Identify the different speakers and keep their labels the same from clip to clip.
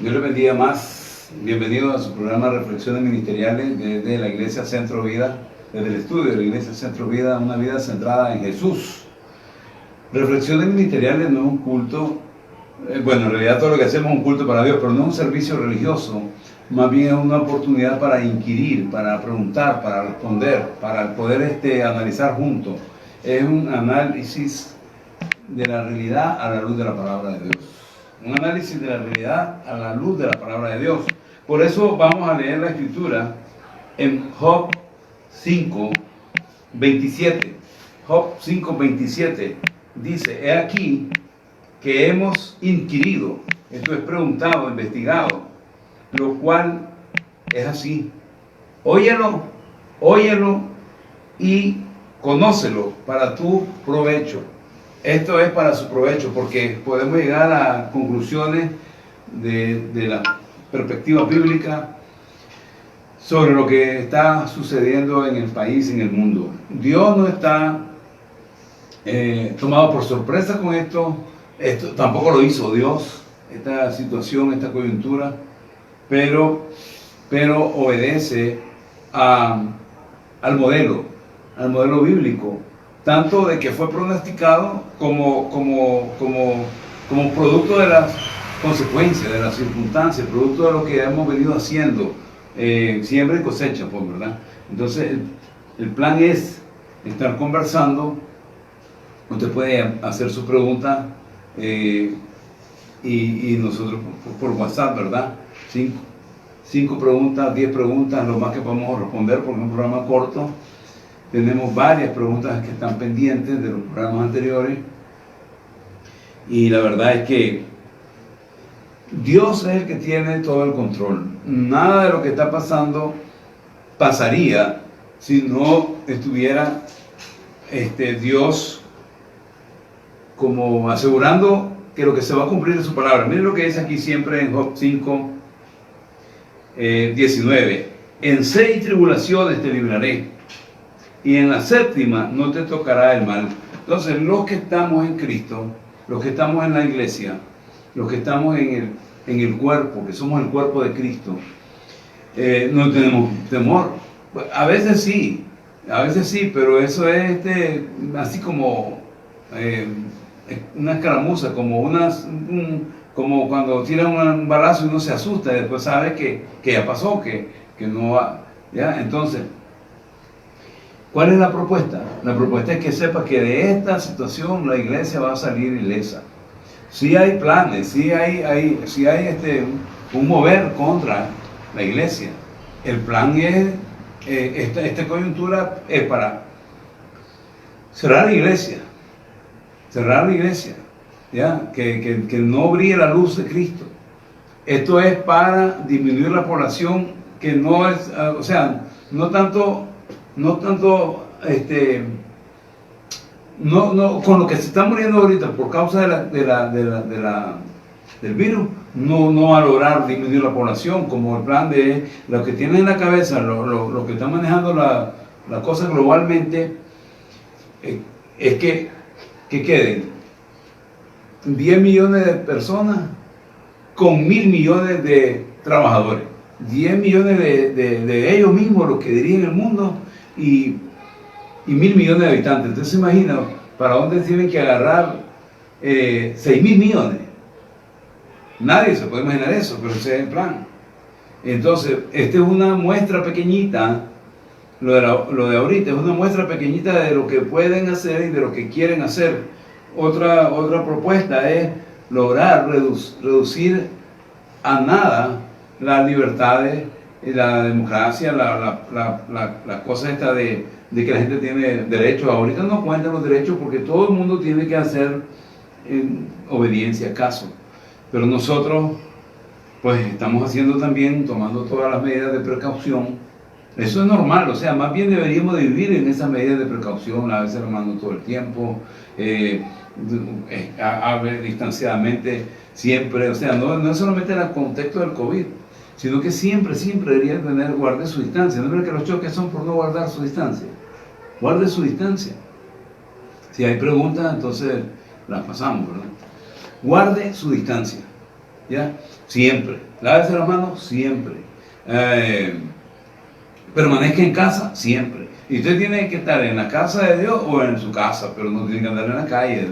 Speaker 1: Dios les bendiga más. Bienvenidos a su programa Reflexiones Ministeriales desde la Iglesia Centro Vida, desde el estudio de la Iglesia Centro Vida, una vida centrada en Jesús. Reflexiones Ministeriales no es un culto, bueno, en realidad todo lo que hacemos es un culto para Dios, pero no es un servicio religioso, más bien es una oportunidad para inquirir, para preguntar, para responder, para poder analizar juntos. Es un análisis de la realidad a la luz de la palabra de Dios. Un análisis de la realidad a la luz de la palabra de Dios. Por eso vamos a leer la escritura en Job 5:27. Job 5:27 dice: he aquí que hemos inquirido, esto es preguntado, investigado, lo cual es así. Óyelo y conócelo para tu provecho. Esto es para su provecho, porque podemos llegar a conclusiones de la perspectiva bíblica sobre lo que está sucediendo en el país, en el mundo. Dios no está tomado por sorpresa con esto tampoco lo hizo Dios, esta situación, esta coyuntura, pero obedece al modelo bíblico, tanto de que fue pronosticado como producto de las consecuencias, de las circunstancias, producto de lo que hemos venido haciendo, siembra y cosecha, pues, ¿verdad? Entonces el plan es estar conversando. Usted puede hacer su pregunta y nosotros por WhatsApp, ¿verdad? 5 preguntas, 10 preguntas, lo más que podemos responder, porque es un programa corto. Tenemos varias preguntas que están pendientes de los programas anteriores. Y la verdad es que Dios es el que tiene todo el control. Nada de lo que está pasando pasaría si no estuviera Dios como asegurando que lo que se va a cumplir es su palabra. Miren lo que dice aquí siempre en Job 5:19. En 6 tribulaciones te libraré, y en la 7ª no te tocará el mal. Entonces, los que estamos en Cristo, los que estamos en la iglesia, los que estamos en el cuerpo, que somos el cuerpo de Cristo, no tenemos temor. A veces sí, pero eso es así como una escaramuza, como cuando tiran un balazo y uno se asusta y después sabe que ya pasó, que no va. ¿Ya? Entonces, ¿cuál es la propuesta? La propuesta es que sepa que de esta situación la iglesia va a salir ilesa. Sí hay planes, sí hay un mover contra la iglesia. El plan es, esta coyuntura es para cerrar la iglesia, ¿ya? Que no brille la luz de Cristo. Esto es para disminuir la población, que no es, o sea, no tanto con lo que se está muriendo ahorita por causa del virus, no va a lograr disminuir la población, como el plan de lo que tienen en la cabeza, lo que están manejando la cosa globalmente, es que queden 10 millones de personas con 1.000 millones de trabajadores, 10 millones de ellos mismos los que dirigen el mundo, y 1.000 millones de habitantes. Entonces, imagina para dónde tienen que agarrar 6.000 millones. Nadie se puede imaginar eso, pero ese es el plan. Entonces, esta es una muestra pequeñita, lo de ahorita es una muestra pequeñita de lo que pueden hacer y de lo que quieren hacer. Otra propuesta es lograr reducir a nada las libertades, la democracia, la cosa esta de que la gente tiene derechos. Ahorita no cuentan los derechos porque todo el mundo tiene que hacer obediencia, caso. Pero nosotros, pues, estamos haciendo también, tomando todas las medidas de precaución. Eso es normal, o sea, más bien deberíamos de vivir en esas medidas de precaución, a veces hermano todo el tiempo, distanciadamente, siempre, o sea, no es solamente en el contexto del COVID, sino que siempre debería guardar su distancia. No es que los choques son por no guardar su distancia. Guarde su distancia. Si hay preguntas, entonces las pasamos, ¿verdad? Guarde su distancia. ¿ya? Siempre. Lávese las manos siempre. Permanezca en casa siempre. Y usted tiene que estar en la casa de Dios o en su casa, pero no tiene que andar en la calle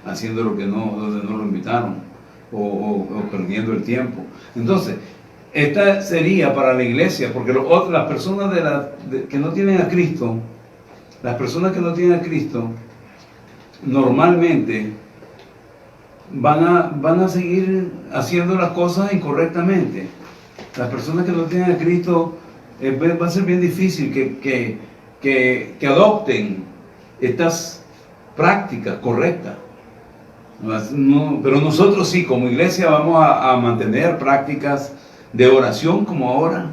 Speaker 1: haciendo lo que no, donde no lo invitaron o perdiendo el tiempo. Entonces, esta sería para la iglesia, porque las personas que no tienen a Cristo, las personas que no tienen a Cristo, normalmente van a seguir haciendo las cosas incorrectamente. Las personas que no tienen a Cristo, va a ser bien difícil que adopten estas prácticas correctas. No, pero nosotros sí, como iglesia, vamos a mantener prácticas de oración como ahora,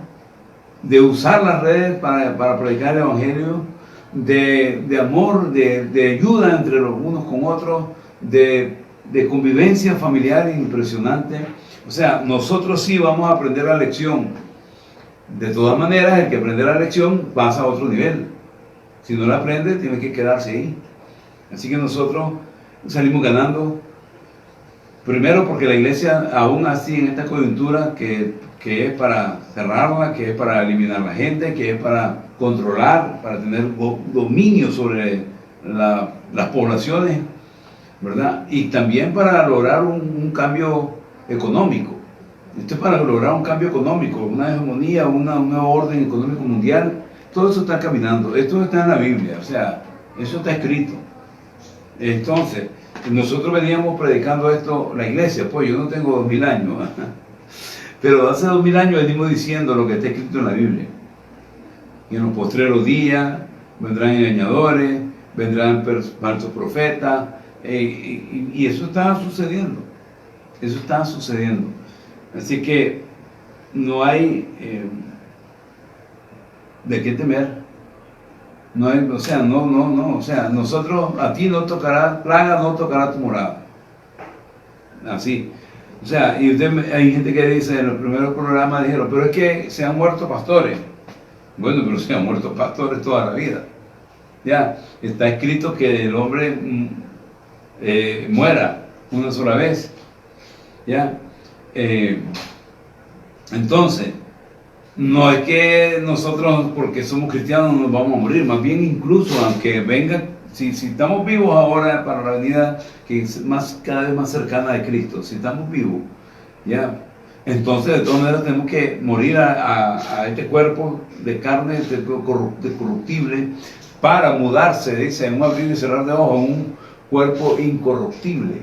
Speaker 1: de usar las redes para predicar el Evangelio, de amor, de ayuda entre los unos con otros, de convivencia familiar impresionante. O sea, nosotros sí vamos a aprender la lección. De todas maneras, el que aprende la lección pasa a otro nivel. Si no la aprende, tiene que quedarse ahí. Así que nosotros salimos ganando. Primero porque la iglesia, aún así en esta coyuntura que es para cerrarla, que es para eliminar a la gente, que es para controlar, para tener dominio sobre las poblaciones, ¿verdad? Y también para lograr un cambio económico. Esto es para lograr un cambio económico, una hegemonía, un nuevo orden económico mundial. Todo eso está caminando. Esto está en la Biblia, o sea, eso está escrito. Entonces, nosotros veníamos predicando esto, la iglesia, pues yo no tengo 2000 años, pero hace 2000 años venimos diciendo lo que está escrito en la Biblia. Y en los postreros días vendrán engañadores, vendrán falsos profetas, y eso está sucediendo. Eso está sucediendo. Así que no hay de qué temer. No hay, o sea, no, o sea, nosotros, a ti no tocará, plaga no tocará tu morada. Así. O sea, y hay gente que dice en los primeros programas, dijeron, pero es que se han muerto pastores. Bueno, pero se han muerto pastores toda la vida. Ya, está escrito que el hombre muera una sola vez. Ya. Entonces, no es que nosotros, porque somos cristianos, nos vamos a morir. Más bien, incluso, aunque venga, si estamos vivos ahora para la venida que es cada vez más cercana de Cristo, si estamos vivos, ya, entonces de todas maneras tenemos que morir a este cuerpo de carne corruptible para mudarse, dice, en un abrir y cerrar de ojos, a un cuerpo incorruptible,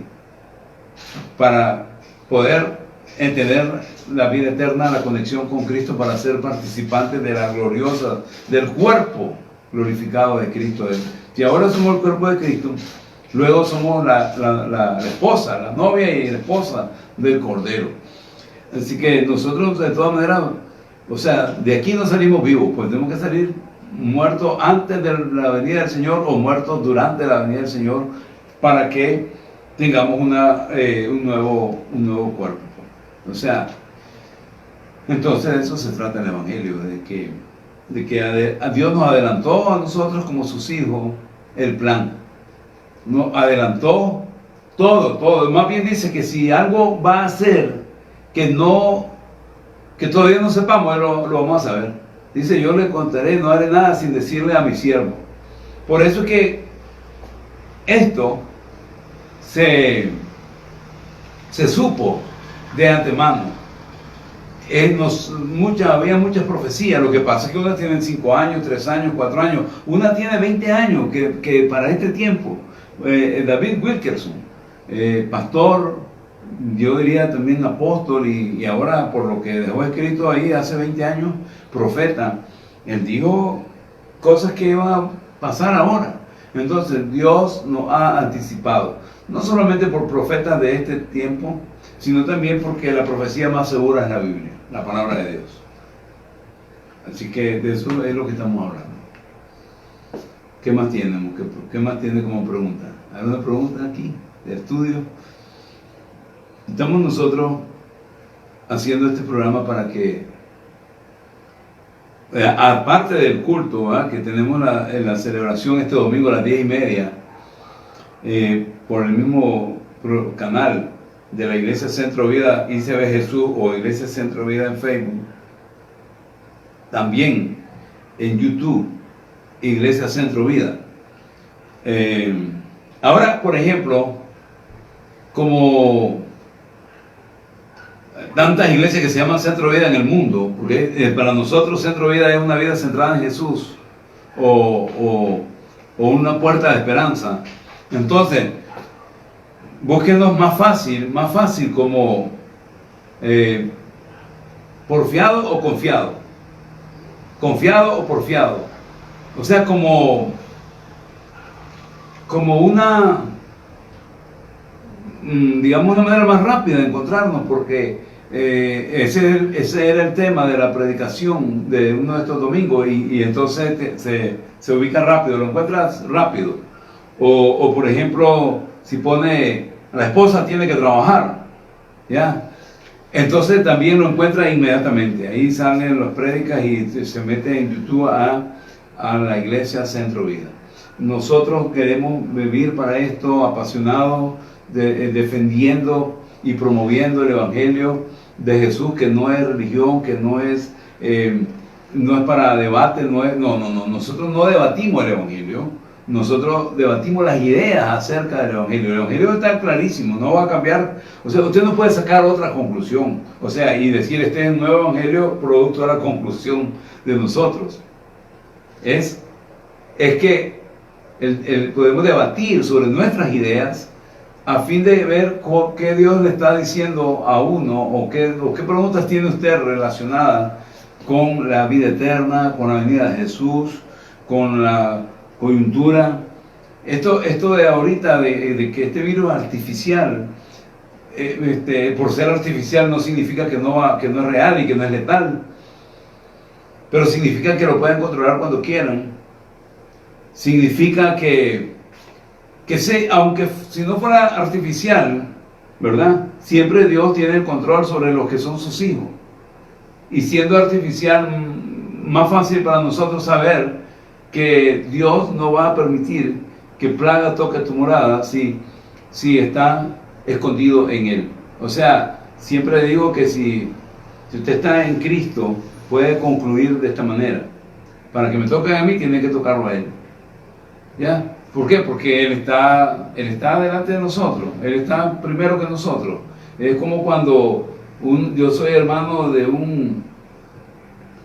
Speaker 1: para poder tener la vida eterna, la conexión con Cristo, para ser participantes de la gloriosa, del cuerpo glorificado de Cristo. Si ahora somos el cuerpo de Cristo, luego somos la esposa, la novia y la esposa del Cordero. Así que nosotros de todas maneras, o sea, de aquí no salimos vivos, pues tenemos que salir muertos antes de la venida del Señor o muertos durante la venida del Señor, para que tengamos un nuevo cuerpo. O sea, entonces de eso se trata el Evangelio, de que Dios nos adelantó a nosotros como sus hijos el plan. Nos adelantó todo. Más bien dice que si algo va a ser que todavía no sepamos, lo vamos a saber. Dice, yo le contaré, no haré nada sin decirle a mi siervo. Por eso es que esto se supo de antemano. Había muchas profecías. Lo que pasa es que unas tienen 5 años, 3 años, 4 años. Una tiene 20 años, que para este tiempo, David Wilkerson, pastor, yo diría también apóstol, y ahora por lo que dejó escrito ahí hace 20 años, profeta, él dijo cosas que iban a pasar ahora. Entonces Dios nos ha anticipado, no solamente por profetas de este tiempo, sino también porque la profecía más segura es la Biblia, la palabra de Dios. Así que de eso es lo que estamos hablando. ¿Qué más tenemos? ¿Qué más tiene como pregunta? ¿Hay una pregunta aquí de estudio? Estamos nosotros haciendo este programa para que, aparte del culto, ¿verdad?, que tenemos la celebración este domingo a las 10:30, por el mismo canal, de la Iglesia Centro Vida ICB Jesús o Iglesia Centro Vida en Facebook, también en YouTube, Iglesia Centro Vida. Ahora, por ejemplo, como tantas iglesias que se llaman Centro Vida en el mundo, porque para nosotros Centro Vida es una vida centrada en Jesús o una puerta de esperanza. Entonces, búsquenos más fácil como porfiado o confiado, confiado o porfiado, o sea, como una, digamos, una manera más rápida de encontrarnos, porque ese era el tema de la predicación de uno de estos domingos, y entonces se ubica rápido, lo encuentras rápido. O por ejemplo, si pone, la esposa tiene que trabajar, ¿ya? Entonces también lo encuentra inmediatamente. Ahí salen las prédicas y se mete en YouTube a la Iglesia Centro Vida. Nosotros queremos vivir para esto apasionados, defendiendo y promoviendo el Evangelio de Jesús, que no es religión, que no es para debate, no, nosotros no debatimos el Evangelio, nosotros debatimos las ideas acerca del Evangelio. El Evangelio está clarísimo, no va a cambiar, o sea, usted no puede sacar otra conclusión, o sea, y decir este es el nuevo Evangelio producto de la conclusión de nosotros. Es que podemos debatir sobre nuestras ideas a fin de ver qué Dios le está diciendo a uno, o qué preguntas tiene usted relacionadas con la vida eterna, con la venida de Jesús, con la coyuntura. Esto de ahorita, de que este virus artificial, por ser artificial no significa que no es real y que no es letal, pero significa que lo pueden controlar cuando quieran. Significa aunque si no fuera artificial, ¿verdad? Siempre Dios tiene el control sobre los que son sus hijos. Y siendo artificial, más fácil para nosotros saber que Dios no va a permitir que plaga toque tu morada si está escondido en Él. O sea, siempre digo que si usted está en Cristo, puede concluir de esta manera: para que me toque a mí, tiene que tocarlo a Él. ¿Ya? ¿Por qué? Porque Él está delante de nosotros, Él está primero que nosotros. Es como cuando yo soy hermano de un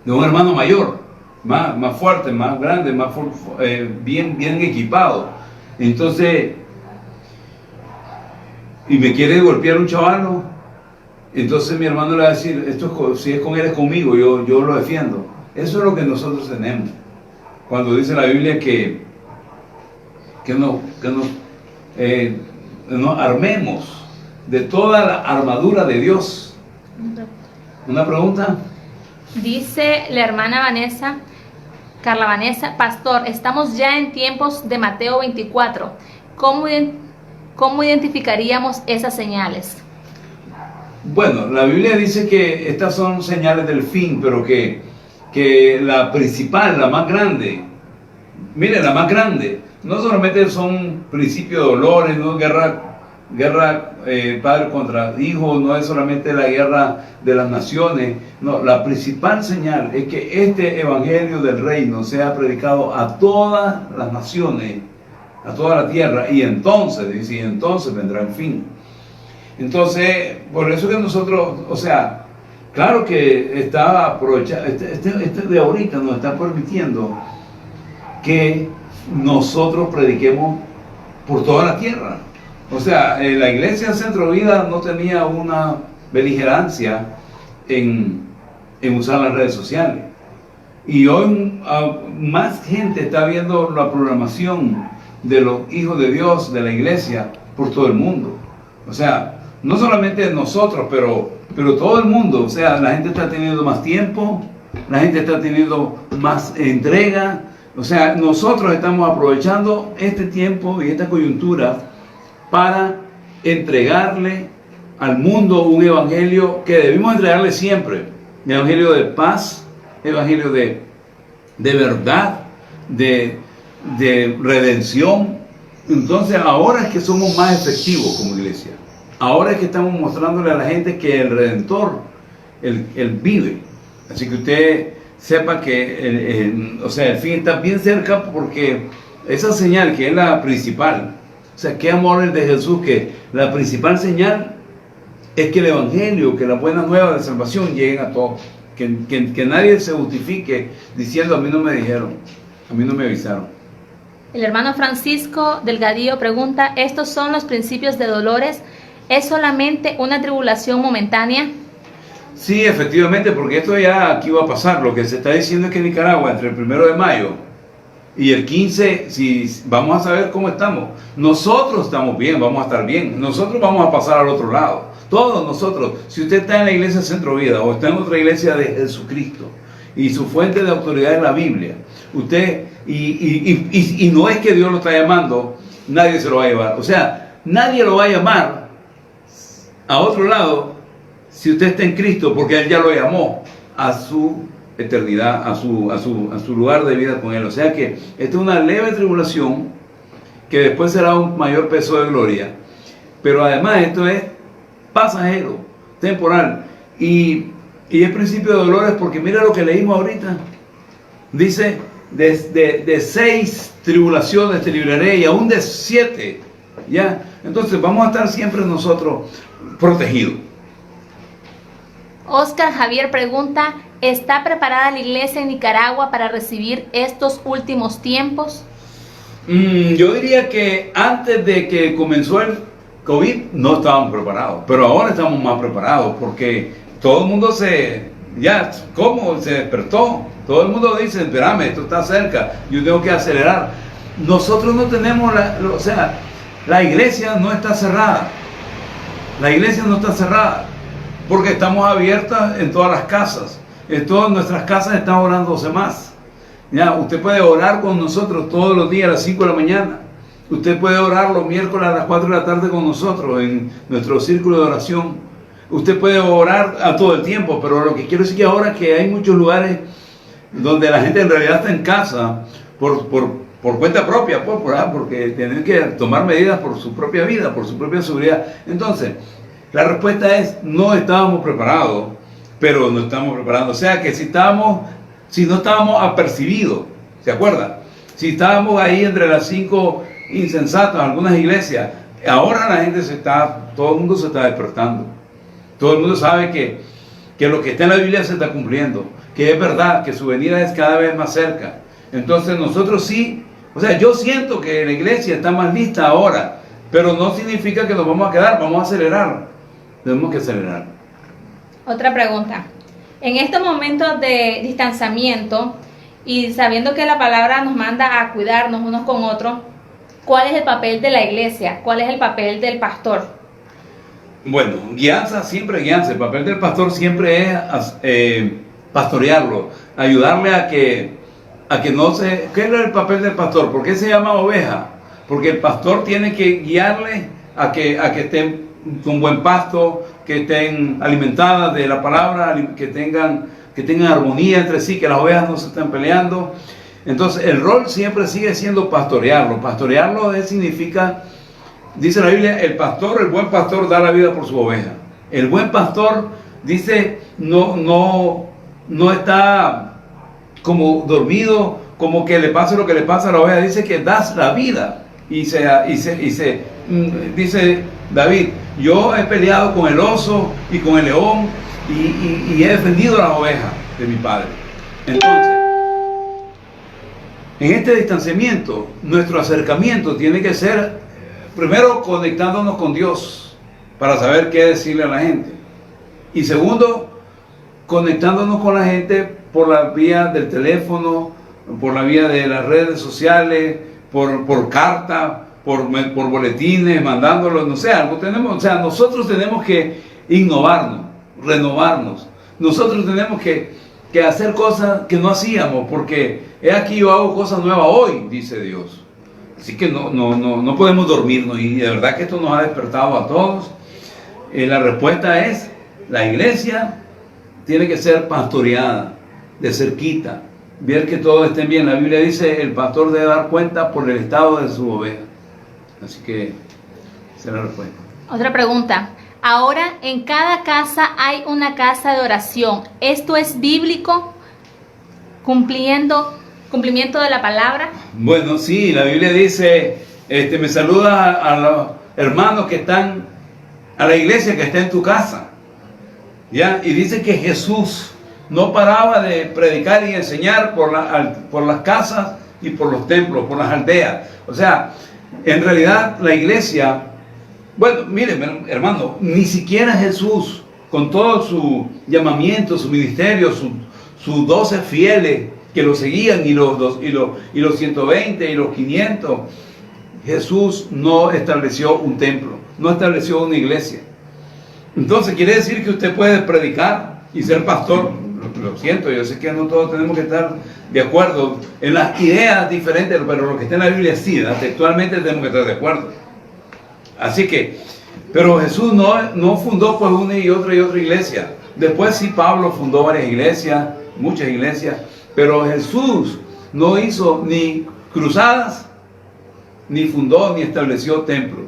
Speaker 1: hermano mayor, más fuerte, más grande, bien equipado. Entonces, y me quiere golpear un chavalo, entonces mi hermano le va a decir, si es con él, es conmigo, yo lo defiendo. Eso es lo que nosotros tenemos. Cuando dice la Biblia que nos armemos de toda la armadura de Dios. ¿Una pregunta?
Speaker 2: Dice la hermana Vanessa, Carla Vanessa: pastor, estamos ya en tiempos de Mateo 24. ¿Cómo identificaríamos esas señales?
Speaker 1: Bueno, la Biblia dice que estas son señales del fin, pero que la principal, la más grande, mire, la más grande, no solamente son principios de dolores, no guerra padre contra hijo, no es solamente la guerra de las naciones, no, la principal señal es que este evangelio del reino sea predicado a todas las naciones, a toda la tierra, y entonces vendrá el fin. Entonces, por eso que nosotros, o sea, claro que está aprovechando, este de ahorita nos está permitiendo que nosotros prediquemos por toda la tierra. O sea, la Iglesia Centro Vida no tenía una beligerancia en usar las redes sociales. Y hoy más gente está viendo la programación de los hijos de Dios, de la Iglesia, por todo el mundo. O sea, no solamente nosotros, pero todo el mundo. O sea, la gente está teniendo más tiempo, la gente está teniendo más entrega. O sea, nosotros estamos aprovechando este tiempo y esta coyuntura para entregarle al mundo un evangelio que debimos entregarle siempre: evangelio de paz, evangelio de verdad, de redención. Entonces ahora es que somos más efectivos como iglesia. ahora es que estamos mostrándole a la gente que el Redentor, él vive. Así que usted sepa que o sea, el fin está bien cerca, porque esa señal que es la principal, o sea, qué amor el de Jesús, que la principal señal es que el Evangelio, que la buena nueva de salvación lleguen a todos. Que nadie se justifique diciendo: a mí no me dijeron, a mí no me avisaron.
Speaker 2: El hermano Francisco Delgadillo pregunta, ¿estos son los principios de dolores? ¿Es solamente una tribulación momentánea?
Speaker 1: Sí, efectivamente, porque esto ya aquí va a pasar. Lo que se está diciendo es que en Nicaragua, entre el 1 de mayo y el 15, si vamos a saber cómo estamos. Nosotros estamos bien, vamos a estar bien. Nosotros vamos a pasar al otro lado. Todos nosotros. Si usted está en la iglesia Centro Vida o está en otra iglesia de Jesucristo y su fuente de autoridad es la Biblia, usted, y no es que Dios lo está llamando, nadie se lo va a llevar. O sea, nadie lo va a llamar a otro lado si usted está en Cristo, porque Él ya lo llamó a su eternidad, a su lugar de vida con Él. O sea que esta es una leve tribulación que después será un mayor peso de gloria. Pero además esto es pasajero, temporal. Y es principio de dolores, porque mira lo que leímos ahorita. Dice, de 6 tribulaciones te libraré, y aún de 7. ¿Ya? Entonces vamos a estar siempre nosotros protegidos.
Speaker 2: Oscar Javier pregunta, ¿está preparada la iglesia en Nicaragua para recibir estos últimos tiempos?
Speaker 1: Yo diría que antes de que comenzó el COVID no estábamos preparados, pero ahora estamos más preparados, porque todo el mundo se despertó. Todo el mundo dice: espérame, esto está cerca, yo tengo que acelerar. Nosotros no tenemos, la iglesia no está cerrada. La iglesia no está cerrada, porque estamos abiertas en todas las casas. En todas nuestras casas están orándose más. Ya, usted puede orar con nosotros todos los días a las 5 de la mañana. Usted puede orar los miércoles a las 4 de la tarde con nosotros en nuestro círculo de oración. Usted puede orar a todo el tiempo, pero lo que quiero decir que ahora que hay muchos lugares donde la gente en realidad está en casa por cuenta propia, porque tienen que tomar medidas por su propia vida, por su propia seguridad. Entonces, la respuesta es: no estábamos preparados, pero nos estamos preparando. O sea que si no estábamos apercibidos, ¿se acuerdan? Si estábamos ahí entre las 5 insensatas, algunas iglesias, ahora la gente todo el mundo se está despertando. Todo el mundo sabe que lo que está en la Biblia se está cumpliendo, que es verdad, que su venida es cada vez más cerca. Entonces nosotros sí, yo siento que la iglesia está más lista ahora, pero no significa que nos vamos a quedar, vamos a acelerar. Tenemos que acelerar.
Speaker 2: Otra pregunta. En estos momentos de distanciamiento y sabiendo que la palabra nos manda a cuidarnos unos con otros, ¿cuál es el papel de la iglesia? ¿Cuál es el papel del pastor?
Speaker 1: Bueno, siempre guianza. El papel del pastor siempre es pastorearlo, ayudarle a que no se... ¿Qué es el papel del pastor? ¿Por qué se llama oveja? Porque el pastor tiene que guiarle a que estén con buen pasto, que estén alimentadas de la palabra, que tengan armonía entre sí, que las ovejas no se estén peleando. Entonces el rol siempre sigue siendo pastorearlo. Pastorearlo significa, dice la Biblia, el buen pastor da la vida por su oveja. El buen pastor, dice, no está como dormido, como que le pase lo que le pasa a la oveja. Dice que das la vida. Dice David: yo he peleado con el oso y con el león y he defendido a las ovejas de mi padre. Entonces, en este distanciamiento, nuestro acercamiento tiene que ser primero conectándonos con Dios para saber qué decirle a la gente, y segundo, conectándonos con la gente por la vía del teléfono, por la vía de las redes sociales, por carta, por boletines, mandándolos, no sé, algo tenemos. O sea, nosotros tenemos que innovarnos, renovarnos. Nosotros tenemos que hacer cosas que no hacíamos, porque he aquí yo hago cosas nuevas hoy, dice Dios. Así que no podemos dormirnos, y de verdad que esto nos ha despertado a todos. La respuesta es: la iglesia tiene que ser pastoreada de cerquita, ver que todos estén bien. La Biblia dice: el pastor debe dar cuenta por el estado de su oveja. Así que esa es la respuesta.
Speaker 2: Otra pregunta. Ahora en cada casa hay una casa de oración. ¿Esto es bíblico? Cumplimiento de la palabra.
Speaker 1: Bueno, sí, la Biblia dice, me saluda a los hermanos que están, a la iglesia que está en tu casa. ¿Ya? Y dice que Jesús no paraba de predicar y enseñar por las casas y por los templos, por las aldeas. O sea, en realidad la iglesia, bueno, miren, hermano, ni siquiera Jesús, con todo su llamamiento, su ministerio, sus 12 fieles que lo seguían y los 120 y los 500, Jesús no estableció un templo, no estableció una iglesia. Entonces quiere decir que usted puede predicar y ser pastor. Lo siento, yo sé que no todos tenemos que estar de acuerdo en las ideas diferentes, pero lo que está en la Biblia sí, textualmente tenemos que estar de acuerdo. Así que, pero Jesús no fundó pues una y otra iglesia. Después sí Pablo fundó varias iglesias, muchas iglesias, pero Jesús no hizo ni cruzadas, ni fundó, ni estableció templos.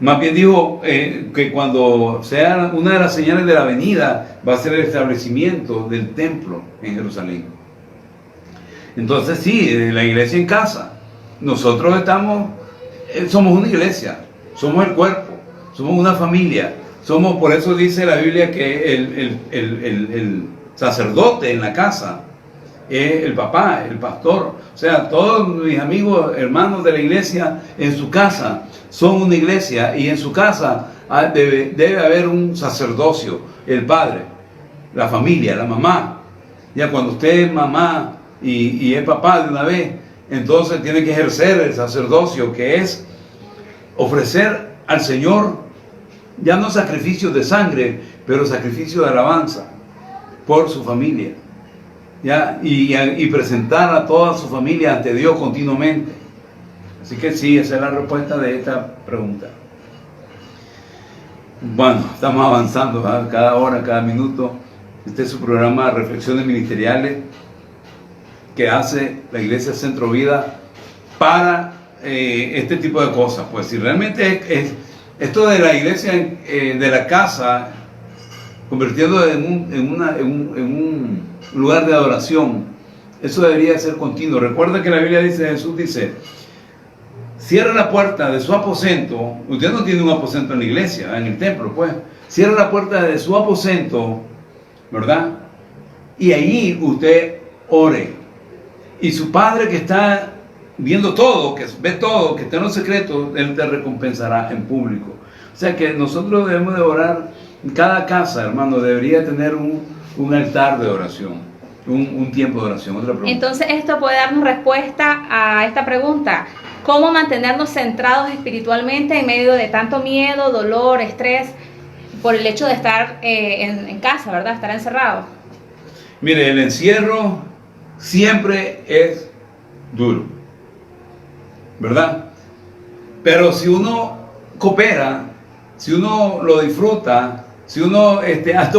Speaker 1: Más bien dijo que cuando sea una de las señales de la venida va a ser el establecimiento del templo en Jerusalén. Entonces sí, la iglesia en casa. Nosotros somos una iglesia, somos el cuerpo, somos una familia. Por eso dice la Biblia que el sacerdote en la casa es el papá, el pastor. O sea, todos mis amigos, hermanos de la iglesia, en su casa son una iglesia, y en su casa debe haber un sacerdocio, el padre, la familia, la mamá. Ya cuando usted es mamá y es papá de una vez, entonces tiene que ejercer el sacerdocio, que es ofrecer al Señor ya no sacrificios de sangre, pero sacrificio de alabanza por su familia, ¿ya? Y presentar a toda su familia ante Dios continuamente. Así que sí, esa es la respuesta de esta pregunta. Bueno, estamos avanzando, ¿verdad? Cada hora, cada minuto. Este es su programa de Reflexiones Ministeriales que hace la Iglesia Centro Vida para este tipo de cosas. Pues si realmente es esto de la iglesia, de la casa, convirtiendo en un lugar de adoración, eso debería ser continuo. Recuerda que la Biblia dice, Jesús dice, cierra la puerta de su aposento. Usted no tiene un aposento en la iglesia, en el templo, pues. Cierra la puerta de su aposento, ¿verdad? Y ahí usted ore. Y su Padre que está viendo todo, que ve todo, que está en los secretos, Él te recompensará en público. O sea que nosotros debemos de orar. Cada casa, hermano, debería tener un altar de oración, un tiempo de oración. Otra pregunta.
Speaker 2: Entonces esto puede darnos respuesta a esta pregunta. ¿Cómo mantenernos centrados espiritualmente en medio de tanto miedo, dolor, estrés, por el hecho de estar en casa, ¿verdad? Estar encerrado.
Speaker 1: Mire, el encierro siempre es duro, ¿verdad? Pero si uno coopera, si uno lo disfruta, si uno está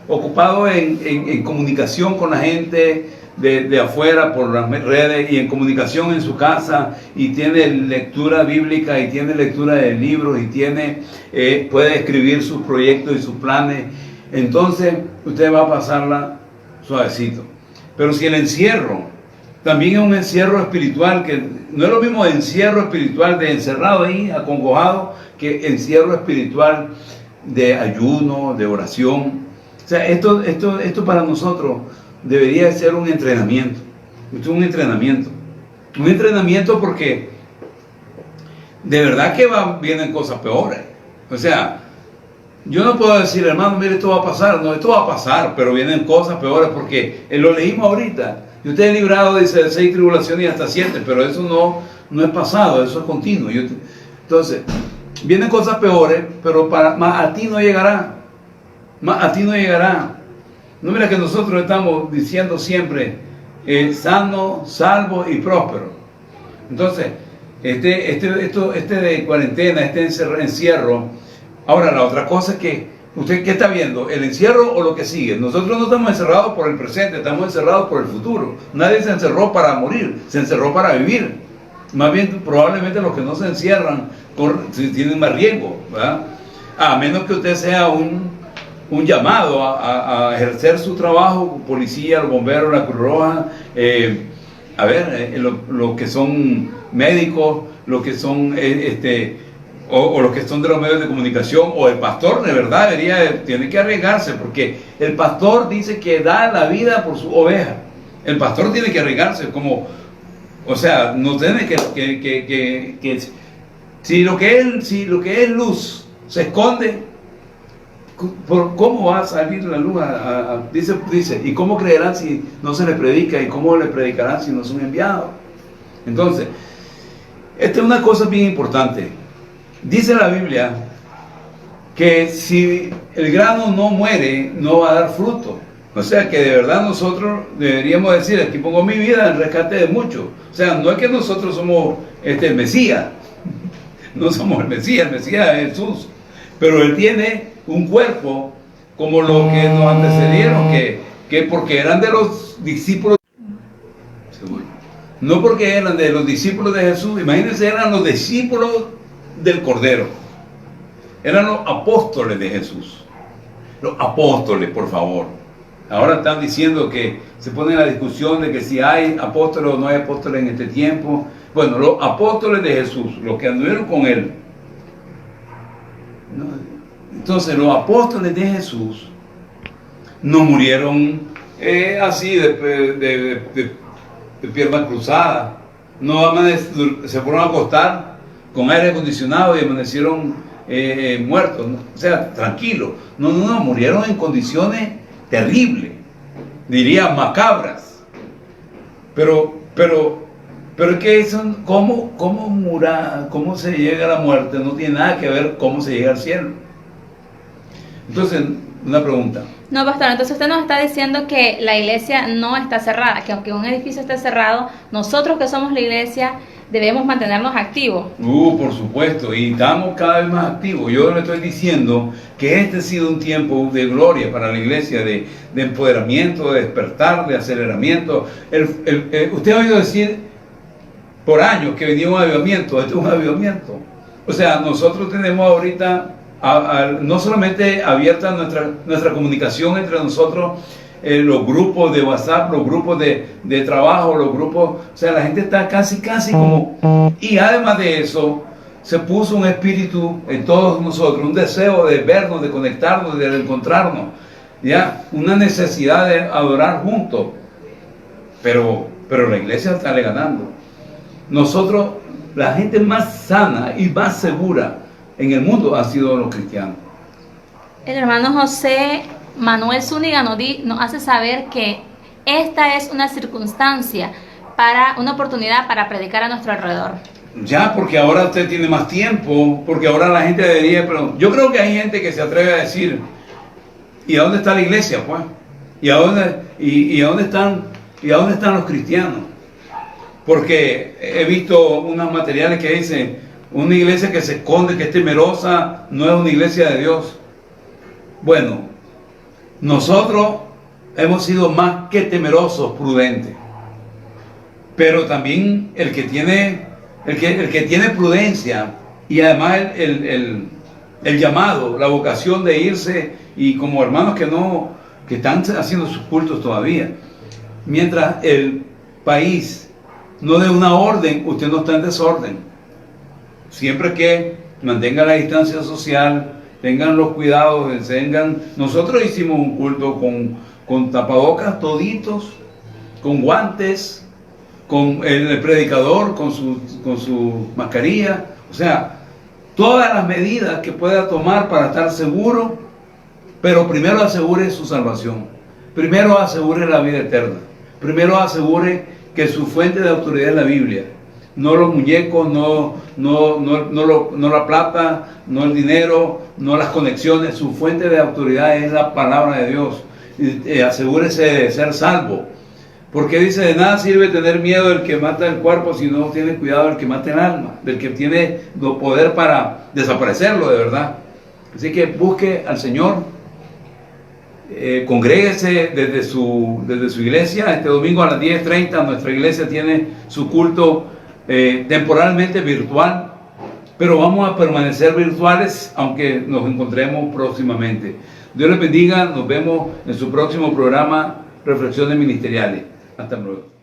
Speaker 1: ocupado en comunicación con la gente de afuera por las redes, y en comunicación en su casa, y tiene lectura bíblica, y tiene lectura de libros, y puede escribir sus proyectos y sus planes, entonces usted va a pasarla suavecito. Pero si el encierro también es un encierro espiritual, que no es lo mismo encierro espiritual de encerrado ahí, acongojado, que encierro espiritual de ayuno, de oración. O sea, esto para nosotros debería ser un entrenamiento. Esto es un entrenamiento. Un entrenamiento porque de verdad que vienen cosas peores. O sea, yo no puedo decir, hermano, mire, esto va a pasar. No, esto va a pasar, pero vienen cosas peores porque lo leímos ahorita. Y usted es librado, dice, de 6 tribulaciones y hasta 7, pero eso no es pasado, eso es continuo. Entonces, vienen cosas peores, pero más a ti no llegará. Más a ti no llegará. No, mira que nosotros estamos diciendo siempre sano, salvo y próspero. Entonces, este de cuarentena, este encierro. Ahora, la otra cosa es que, ¿usted qué está viendo? ¿El encierro o lo que sigue? Nosotros no estamos encerrados por el presente, estamos encerrados por el futuro. Nadie se encerró para morir, se encerró para vivir. Más bien, probablemente los que no se encierran tienen más riesgo, ¿verdad? A menos que usted sea un llamado a ejercer su trabajo, policía, los bomberos, la Cruz Roja, lo que son médicos, los que son o los que son de los medios de comunicación, o el pastor de verdad tiene que arriesgarse, porque el pastor dice que da la vida por su oveja. El pastor tiene que arriesgarse, o sea, no tiene que si lo que es luz se esconde, ¿cómo va a salir la luz? Dice, ¿y cómo creerán si no se les predica? ¿Y cómo les predicarán si no son enviados? Entonces, esta es una cosa bien importante. Dice la Biblia que si el grano no muere, no va a dar fruto. O sea que de verdad nosotros deberíamos decir, aquí pongo mi vida en rescate de muchos. O sea, no es que nosotros somos el Mesías, no somos el Mesías es Jesús, pero Él tiene un cuerpo como lo que nos antecedieron, que porque eran de los discípulos, no porque eran de los discípulos de Jesús, imagínense, eran los discípulos del Cordero, eran los apóstoles de Jesús, los apóstoles, por favor. Ahora están diciendo que se pone la discusión de que si hay apóstoles o no hay apóstoles en este tiempo. Bueno, los apóstoles de Jesús, los que anduvieron con Él. Entonces, los apóstoles de Jesús no murieron así de piernas cruzadas. No se fueron a acostar con aire acondicionado y amanecieron muertos, ¿no? O sea, tranquilos. No, murieron en condiciones terribles, diría macabras. Pero es que eso, cómo se llega a la muerte no tiene nada que ver cómo se llega al cielo. Entonces, una pregunta.
Speaker 2: No, pastor, entonces usted nos está diciendo que la iglesia no está cerrada, que aunque un edificio esté cerrado, nosotros que somos la iglesia debemos mantenernos activos.
Speaker 1: Por supuesto, y estamos cada vez más activos. Yo le estoy diciendo que este ha sido un tiempo de gloria para la iglesia, de empoderamiento, de despertar, de aceleramiento. Usted ha oído decir por años que venía un avivamiento. Este es un avivamiento. O sea, nosotros tenemos ahorita no solamente abierta nuestra comunicación entre nosotros, los grupos de WhatsApp, los grupos de trabajo, los grupos, o sea, la gente está casi como, y además de eso, se puso un espíritu en todos nosotros, un deseo de vernos, de conectarnos, de encontrarnos, ya, una necesidad de adorar juntos, pero la iglesia está le ganando. Nosotros, la gente más sana y más segura en el mundo ha sido los cristianos.
Speaker 2: El hermano José Manuel Zúñiga nos hace saber que esta es una circunstancia, una oportunidad para predicar a nuestro alrededor.
Speaker 1: Ya, porque ahora usted tiene más tiempo, porque ahora la gente debería, pero yo creo que hay gente que se atreve a decir, ¿y a dónde está la iglesia, pues? ¿Y a dónde están los cristianos? Porque he visto unos materiales que dicen, una iglesia que se esconde, que es temerosa, no es una iglesia de Dios. Bueno, nosotros hemos sido más que temerosos, prudentes. Pero también el que tiene prudencia y además el llamado, la vocación de irse, y como hermanos que están haciendo sus cultos todavía, mientras el país no dé una orden, usted no está en desorden. Siempre que mantenga la distancia social, tengan los cuidados, nosotros hicimos un culto con tapabocas toditos, con guantes, con el predicador con su mascarilla, o sea, todas las medidas que pueda tomar para estar seguro, pero primero asegure su salvación, primero asegure la vida eterna, primero asegure que su fuente de autoridad es la Biblia, no los muñecos, no la plata, no el dinero, no las conexiones. Su fuente de autoridad es la palabra de Dios. Asegúrese de ser salvo, porque dice, de nada sirve tener miedo del que mata el cuerpo si no tiene cuidado del que mata el alma, del que tiene poder para desaparecerlo de verdad. Así que busque al Señor, congréguese desde su iglesia. Este domingo a las 10:30 nuestra iglesia tiene su culto temporalmente virtual, pero vamos a permanecer virtuales aunque nos encontremos próximamente. Dios les bendiga, nos vemos en su próximo programa Reflexiones Ministeriales. Hasta luego.